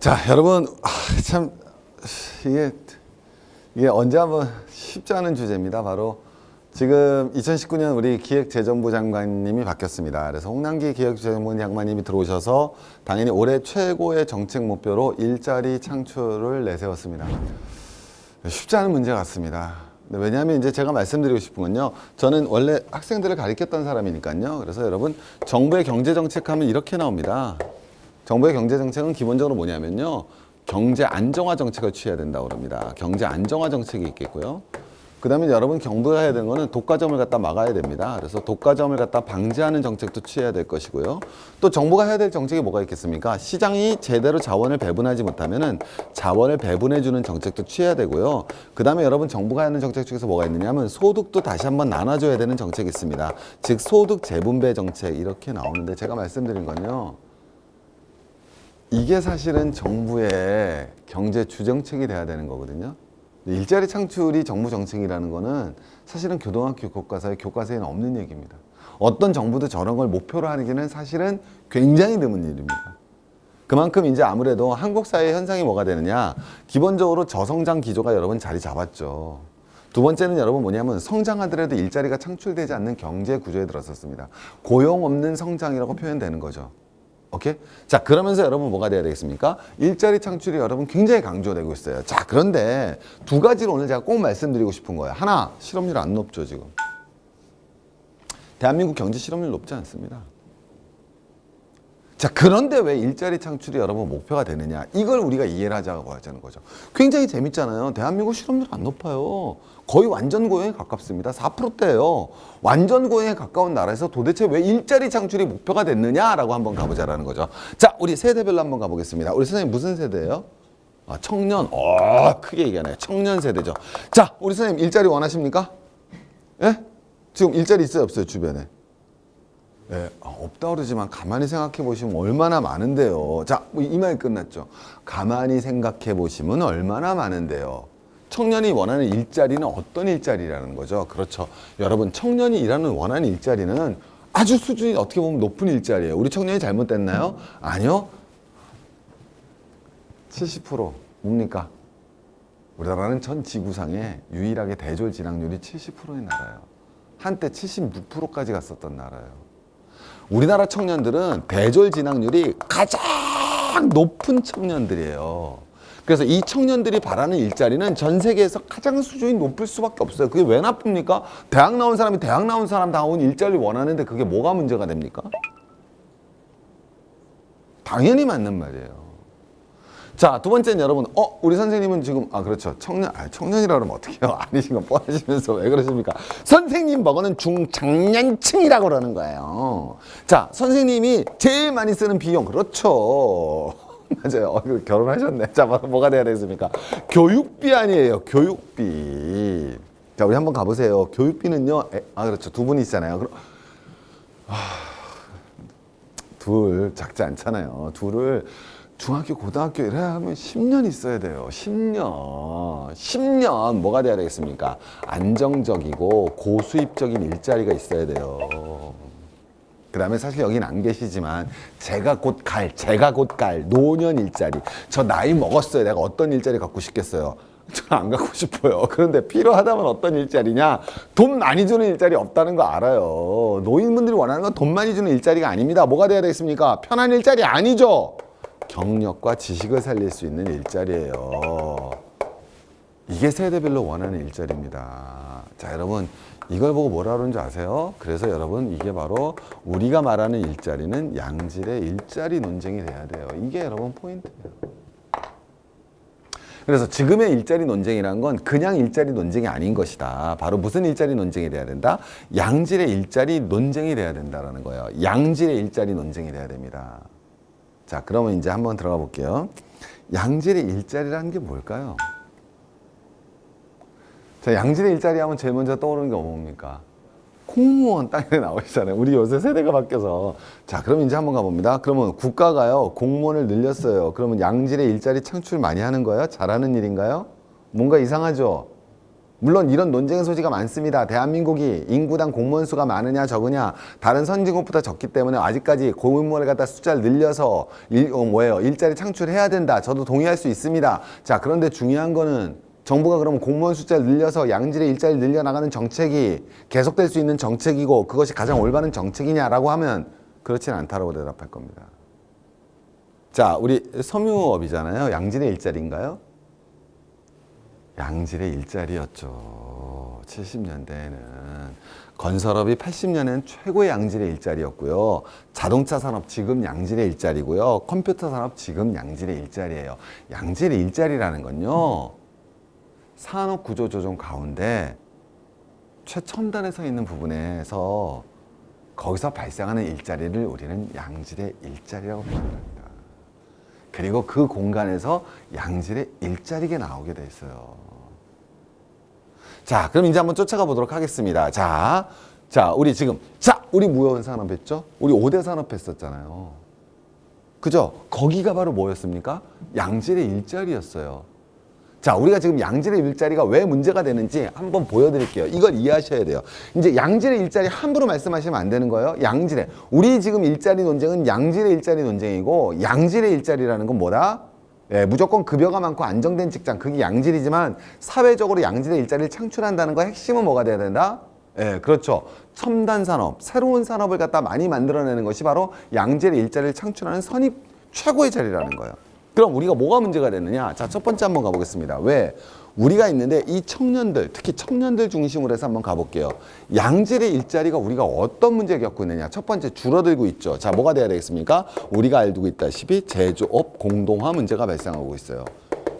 자, 여러분, 참 이게 언제 한번 쉽지 않은 주제입니다. 바로 지금 2019년 우리 기획재정부 장관님이 바뀌었습니다. 그래서 홍남기 기획재정부 장관님이 들어오셔서 당연히 올해 최고의 정책 목표로 일자리 창출을 내세웠습니다. 쉽지 않은 문제 같습니다. 왜냐하면 이제 제가 말씀드리고 싶은 건요, 저는 원래 학생들을 가르쳤던 사람이니까요. 그래서 여러분, 정부의 경제정책 하면 이렇게 나옵니다. 정부의 경제정책은 기본적으로 뭐냐면요, 경제 안정화 정책을 취해야 된다고 그럽니다. 경제 안정화 정책이 있겠고요. 그 다음에 여러분, 정부가 해야 되는 거는 독과점을 갖다 막아야 됩니다. 그래서 독과점을 갖다 방지하는 정책도 취해야 될 것이고요. 또 정부가 해야 될 정책이 뭐가 있겠습니까? 시장이 제대로 자원을 배분하지 못하면은 자원을 배분해주는 정책도 취해야 되고요. 그 다음에 여러분, 정부가 하는 정책 중에서 뭐가 있느냐 하면 소득도 다시 한번 나눠줘야 되는 정책이 있습니다. 즉 소득 재분배 정책 이렇게 나오는데, 제가 말씀드린 건요, 이게 사실은 정부의 경제 주정책이 돼야 되는 거거든요. 일자리 창출이 정부 정책이라는 거는 사실은 고등학교 교과서에는 없는 얘기입니다. 어떤 정부도 저런 걸 목표로 하기는 사실은 굉장히 드문 일입니다. 그만큼 이제 아무래도 한국 사회 현상이 뭐가 되느냐, 기본적으로 저성장 기조가 여러분 자리 잡았죠. 두 번째는 여러분 뭐냐면, 성장하더라도 일자리가 창출되지 않는 경제 구조에 들어섰습니다. 고용 없는 성장이라고 표현되는 거죠. 오케이? 자, 그러면서 여러분 뭐가 돼야 되겠습니까? 일자리 창출이 여러분 굉장히 강조되고 있어요. 자, 그런데 두 가지를 오늘 제가 꼭 말씀드리고 싶은 거예요. 하나, 실업률 안 높죠, 지금. 대한민국 경제 실업률 높지 않습니다. 자, 그런데 왜 일자리 창출이 여러분 목표가 되느냐? 이걸 우리가 이해를 하자고 하자는 거죠. 굉장히 재밌잖아요. 대한민국 실업률 안 높아요. 거의 완전 고용에 가깝습니다. 4%대예요. 완전 고용에 가까운 나라에서 도대체 왜 일자리 창출이 목표가 됐느냐라고 한번 가보자라는 거죠. 자, 우리 세대별로 한번 가보겠습니다. 우리 선생님 무슨 세대예요? 아, 청년. 크게 얘기하네요. 청년 세대죠. 자, 우리 선생님 일자리 원하십니까? 예? 지금 일자리 있어요, 없어요, 주변에? 네, 없다 그러지만 가만히 생각해 보시면 얼마나 많은데요. 자, 이 말 끝났죠. 가만히 생각해 보시면 얼마나 많은데요. 청년이 원하는 일자리는 어떤 일자리라는 거죠. 그렇죠. 여러분, 청년이 원하는 일자리는 아주 수준이 어떻게 보면 높은 일자리예요. 우리 청년이 잘못됐나요? 아니요. 70% 뭡니까? 우리나라는 전 지구상에 유일하게 대졸 진학률이 70%의 나라예요. 한때 76%까지 갔었던 나라예요. 우리나라 청년들은 대졸 진학률이 가장 높은 청년들이에요. 그래서 이 청년들이 바라는 일자리는 전 세계에서 가장 수준이 높을 수밖에 없어요. 그게 왜 나쁩니까? 대학 나온 사람이 대학 나온 사람 다운 일자리를 원하는데 그게 뭐가 문제가 됩니까? 당연히 맞는 말이에요. 자, 두 번째는 여러분, 우리 선생님은 지금, 그렇죠. 청년이라 그러면 어떡해요? 아니신 거 뻔하시면서 왜 그러십니까? 선생님 먹어는 중장년층이라고 그러는 거예요. 자, 선생님이 제일 많이 쓰는 비용, 그렇죠. 맞아요. 결혼하셨네. 자, 뭐가 돼야 되겠습니까? 교육비 아니에요. 교육비. 자, 우리 한번 가보세요. 교육비는요, 그렇죠. 두 분이 있잖아요. 둘, 작지 않잖아요. 둘을 중학교, 고등학교 이래야 하면 10년 있어야 돼요. 10년 뭐가 돼야 되겠습니까? 안정적이고 고수입적인 일자리가 있어야 돼요. 그 다음에 사실 여긴 안 계시지만 제가 곧 갈 노년 일자리. 저 나이 먹었어요. 내가 어떤 일자리 갖고 싶겠어요? 저는 안 갖고 싶어요. 그런데 필요하다면 어떤 일자리냐? 돈 많이 주는 일자리 없다는 거 알아요. 노인분들이 원하는 건 돈 많이 주는 일자리가 아닙니다. 뭐가 돼야 되겠습니까? 편한 일자리 아니죠. 경력과 지식을 살릴 수 있는 일자리예요. 이게 세대별로 원하는 일자리입니다. 자, 여러분, 이걸 보고 뭐라 그러는 줄 아세요? 그래서 여러분, 이게 바로 우리가 말하는 일자리는 양질의 일자리 논쟁이 돼야 돼요. 이게 여러분 포인트예요. 그래서 지금의 일자리 논쟁이란 건 그냥 일자리 논쟁이 아닌 것이다. 바로 무슨 일자리 논쟁이 돼야 된다? 양질의 일자리 논쟁이 돼야 된다는 거예요. 양질의 일자리 논쟁이 돼야 됩니다. 자, 그러면 이제 한번 들어가 볼게요. 양질의 일자리라는 게 뭘까요? 자, 양질의 일자리 하면 제일 먼저 떠오르는 게 뭡니까? 공무원 땅에 나오시잖아요. 우리 요새 세대가 바뀌어서. 자, 그럼 이제 한번 가봅니다. 그러면 국가가요, 공무원을 늘렸어요. 그러면 양질의 일자리 창출 많이 하는 거예요? 잘하는 일인가요? 뭔가 이상하죠? 물론 이런 논쟁의 소지가 많습니다. 대한민국이 인구당 공무원 수가 많으냐 적으냐 다른 선진국보다 적기 때문에 아직까지 공무원을 갖다 숫자를 늘려서 일자리 창출해야 된다. 저도 동의할 수 있습니다. 자, 그런데 중요한 거는 정부가 그러면 공무원 숫자를 늘려서 양질의 일자리를 늘려나가는 정책이 계속될 수 있는 정책이고 그것이 가장 올바른 정책이냐라고 하면 그렇지는 않다라고 대답할 겁니다. 자, 우리 섬유업이잖아요. 양질의 일자리인가요? 양질의 일자리였죠. 70년대에는. 건설업이 80년에는 최고의 양질의 일자리였고요. 자동차 산업 지금 양질의 일자리고요. 컴퓨터 산업 지금 양질의 일자리예요. 양질의 일자리라는 건요. 산업 구조 조정 가운데 최첨단에 서 있는 부분에서 거기서 발생하는 일자리를 우리는 양질의 일자리라고 표현합니다. 그리고 그 공간에서 양질의 일자리가 나오게 돼 있어요. 자, 그럼 이제 한번 쫓아가 보도록 하겠습니다. 자, 우리 무형 산업 했죠? 우리 5대 산업 했었잖아요. 그죠? 거기가 바로 뭐였습니까? 양질의 일자리였어요. 자, 우리가 지금 양질의 일자리가 왜 문제가 되는지 한번 보여드릴게요. 이걸 이해하셔야 돼요. 이제 양질의 일자리 함부로 말씀하시면 안 되는 거예요. 양질의. 우리 지금 일자리 논쟁은 양질의 일자리 논쟁이고 양질의 일자리라는 건 뭐다? 예, 무조건 급여가 많고 안정된 직장, 그게 양질이지만 사회적으로 양질의 일자리를 창출한다는 거 핵심은 뭐가 돼야 된다? 예, 그렇죠. 첨단 산업, 새로운 산업을 갖다 많이 만들어내는 것이 바로 양질의 일자리를 창출하는 선입 최고의 자리라는 거예요. 그럼 우리가 뭐가 문제가 되느냐? 자, 첫 번째 한번 가보겠습니다. 왜? 우리가 있는데 이 청년들, 특히 청년들 중심으로 해서 한번 가볼게요. 양질의 일자리가 우리가 어떤 문제를 겪고 있느냐? 첫 번째 줄어들고 있죠. 자, 뭐가 돼야 되겠습니까? 우리가 알고 있다시피 제조업 공동화 문제가 발생하고 있어요.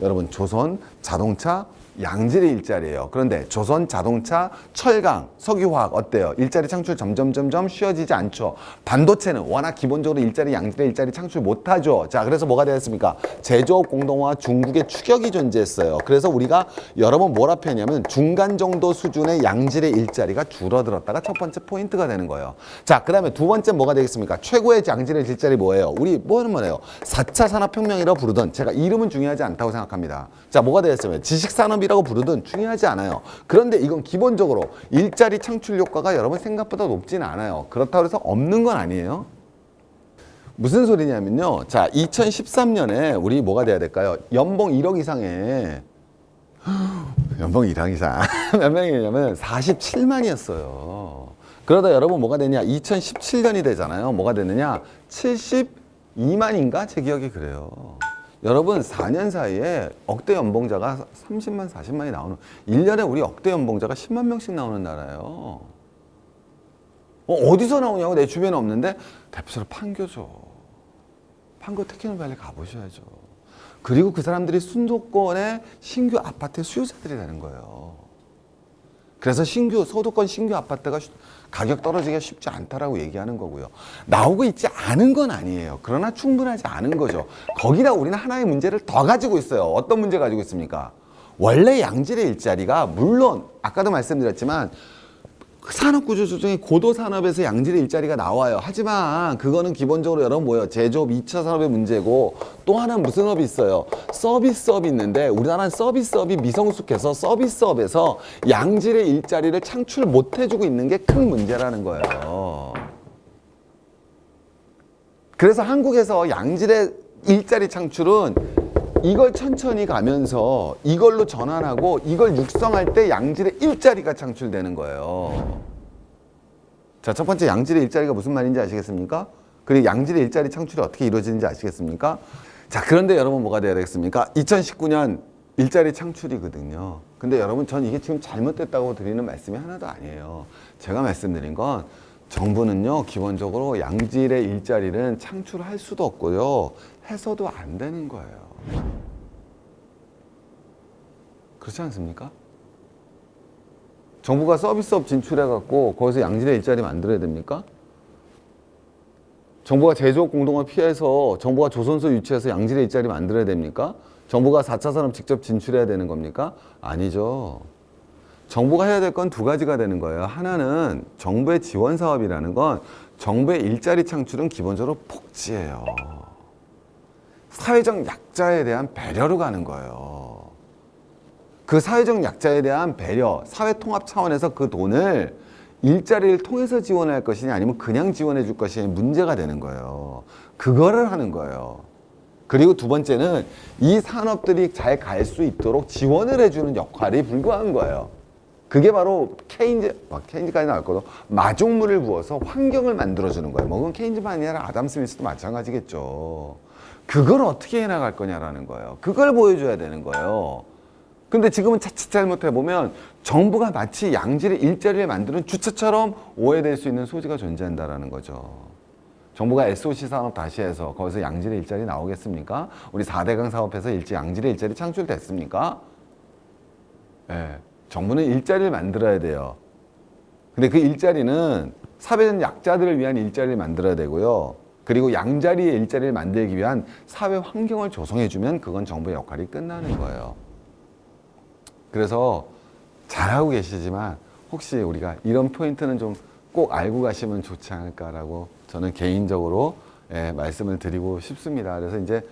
여러분, 조선, 자동차, 양질의 일자리예요. 그런데 조선, 자동차, 철강, 석유화학 어때요? 일자리 창출 점점 쉬워지지 않죠. 반도체는 워낙 기본적으로 양질의 일자리 창출 못하죠. 자, 그래서 뭐가 되었습니까? 제조업 공동화 중국의 추격이 존재했어요. 그래서 우리가 여러 번 뭐라 표현하냐면 중간 정도 수준의 양질의 일자리가 줄어들었다가 첫 번째 포인트가 되는 거예요. 자, 그 다음에 두 번째 뭐가 되겠습니까? 최고의 양질의 일자리 뭐예요? 우리 뭐는 뭐예요? 4차 산업혁명이라고 부르던, 제가 이름은 중요하지 않다고 생각합니다. 자, 뭐가 되겠습니까? 지식산업이 라고 부르든 중요하지 않아요. 그런데 이건 기본적으로 일자리 창출 효과가 여러분 생각보다 높지는 않아요. 그렇다고 해서 없는 건 아니에요. 무슨 소리냐면요. 자, 2013년에 우리 뭐가 돼야 될까요? 연봉 1억 이상에 연봉 1억 이상 몇 명이냐면 47만이었어요. 그러다 여러분 뭐가 되냐? 2017년이 되잖아요. 뭐가 되느냐? 72만인가? 제 기억이 그래요. 여러분 4년 사이에 억대 연봉자가 30만, 40만이 나오는, 1년에 우리 억대 연봉자가 10만 명씩 나오는 나라예요. 어디서 나오냐고. 내 주변에 없는데 대표소로 판교죠. 판교 테크노밸리 가보셔야죠. 그리고 그 사람들이 수도권의 신규 아파트의 수요자들이 되는 거예요. 그래서 서도권 신규 아파트가 가격 떨어지기가 쉽지 않다라고 얘기하는 거고요. 나오고 있지 않은 건 아니에요. 그러나 충분하지 않은 거죠. 거기다 우리는 하나의 문제를 더 가지고 있어요. 어떤 문제 가지고 있습니까? 원래 양질의 일자리가, 물론 아까도 말씀드렸지만 산업구조 조정이 고도 산업에서 양질의 일자리가 나와요. 하지만 그거는 기본적으로 여러분 뭐예요? 제조업 2차 산업의 문제고, 또 하나 무슨 업이 있어요? 서비스업이 있는데 우리나라는 서비스업이 미성숙해서 서비스업에서 양질의 일자리를 창출 못 해주고 있는 게 큰 문제라는 거예요. 그래서 한국에서 양질의 일자리 창출은 이걸 천천히 가면서 이걸로 전환하고 이걸 육성할 때 양질의 일자리가 창출되는 거예요. 자, 첫 번째 양질의 일자리가 무슨 말인지 아시겠습니까? 그리고 양질의 일자리 창출이 어떻게 이루어지는지 아시겠습니까? 자, 그런데 여러분 뭐가 돼야 되겠습니까? 2019년 일자리 창출이거든요. 근데 여러분, 전 이게 지금 잘못됐다고 드리는 말씀이 하나도 아니에요. 제가 말씀드린 건 정부는요, 기본적으로 양질의 일자리는 창출할 수도 없고요, 해서도 안 되는 거예요. 그렇지 않습니까? 정부가 서비스업 진출해갖고 거기서 양질의 일자리 만들어야 됩니까? 정부가 제조업 공동화 피해서 정부가 조선소 유치해서 양질의 일자리 만들어야 됩니까? 정부가 4차 산업 직접 진출해야 되는 겁니까? 아니죠. 정부가 해야 될 건 두 가지가 되는 거예요. 하나는 정부의 지원 사업이라는 건, 정부의 일자리 창출은 기본적으로 복지예요. 사회적 약자에 대한 배려로 가는 거예요. 그 사회적 약자에 대한 배려, 사회 통합 차원에서 그 돈을 일자리를 통해서 지원할 것이냐 아니면 그냥 지원해 줄 것이냐 문제가 되는 거예요. 그거를 하는 거예요. 그리고 두 번째는 이 산업들이 잘 갈 수 있도록 지원을 해주는 역할이 불과한 거예요. 그게 바로 케인즈까지 나올 거도 마중물을 부어서 환경을 만들어주는 거예요. 뭐 그건 케인즈만 아니라 아담 스미스도 마찬가지겠죠. 그걸 어떻게 해나갈 거냐라는 거예요. 그걸 보여줘야 되는 거예요. 근데 지금은 자칫 잘못해보면 정부가 마치 양질의 일자리를 만드는 주체처럼 오해될 수 있는 소지가 존재한다는 거죠. 정부가 SOC 산업 다시 해서 거기서 양질의 일자리 나오겠습니까? 우리 4대강 사업에서 양질의 일자리 창출됐습니까? 네. 정부는 일자리를 만들어야 돼요. 근데 그 일자리는 사회적 약자들을 위한 일자리를 만들어야 되고요. 그리고 양자리의 일자리를 만들기 위한 사회 환경을 조성해주면 그건 정부의 역할이 끝나는 거예요. 그래서 잘하고 계시지만 혹시 우리가 이런 포인트는 좀 꼭 알고 가시면 좋지 않을까라고 저는 개인적으로 말씀을 드리고 싶습니다. 그래서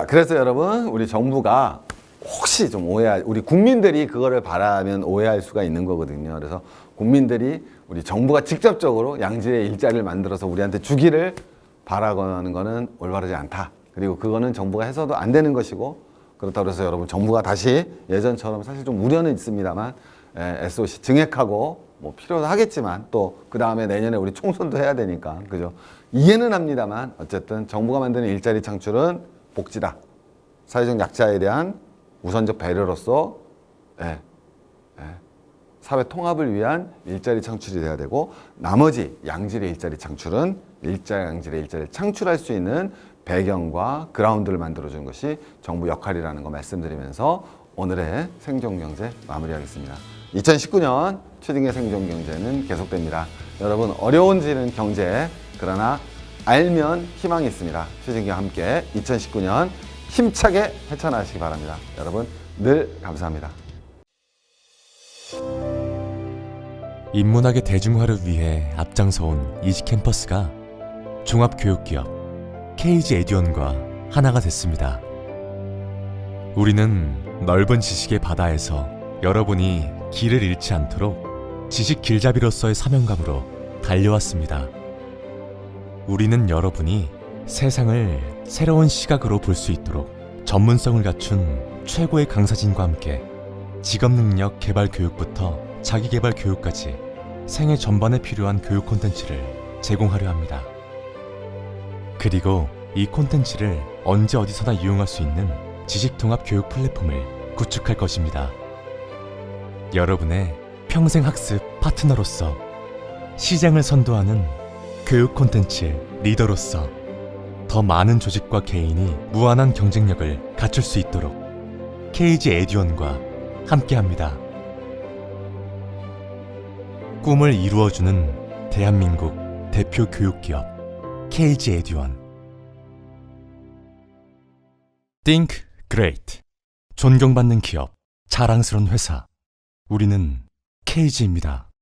그래서 여러분, 우리 정부가 혹시 좀 우리 국민들이 그거를 바라면 오해할 수가 있는 거거든요. 그래서 국민들이 우리 정부가 직접적으로 양질의 일자리를 만들어서 우리한테 주기를 바라거나 거는 올바르지 않다. 그리고 그거는 정부가 해서도 안 되는 것이고, 그렇다고 해서 여러분 정부가 다시 예전처럼 사실 좀 우려는 있습니다만 SOC 증액하고 뭐 필요도 하겠지만 또 그 다음에 내년에 우리 총선도 해야 되니까 그죠? 이해는 합니다만 어쨌든 정부가 만드는 일자리 창출은 복지다. 사회적 약자에 대한 우선적 배려로서 사회 통합을 위한 일자리 창출이 돼야 되고, 나머지 양질의 일자리 창출은 양질의 일자리를 창출할 수 있는 배경과 그라운드를 만들어주는 것이 정부 역할이라는 거 말씀드리면서 오늘의 생존경제 마무리하겠습니다. 2019년 최진기의 생존경제는 계속됩니다. 여러분, 어려워지는 경제, 그러나 알면 희망이 있습니다. 최진기와 함께 2019년 힘차게 헤쳐나가시기 바랍니다. 여러분 늘 감사합니다. 인문학의 대중화를 위해 앞장서온 이지캠퍼스가 종합교육기업 KG 에듀언과 하나가 됐습니다. 우리는 넓은 지식의 바다에서 여러분이 길을 잃지 않도록 지식 길잡이로서의 사명감으로 달려왔습니다. 우리는 여러분이 세상을 새로운 시각으로 볼 수 있도록 전문성을 갖춘 최고의 강사진과 함께 직업능력 개발 교육부터 자기개발 교육까지 생애 전반에 필요한 교육 콘텐츠를 제공하려 합니다. 그리고 이 콘텐츠를 언제 어디서나 이용할 수 있는 지식통합 교육 플랫폼을 구축할 것입니다. 여러분의 평생 학습 파트너로서, 시장을 선도하는 교육 콘텐츠 리더로서 더 많은 조직과 개인이 무한한 경쟁력을 갖출 수 있도록 KG 에듀언과 함께합니다. 꿈을 이루어주는 대한민국 대표 교육기업 KG 에듀언. Think Great. 존경받는 기업, 자랑스러운 회사. 우리는 KG입니다.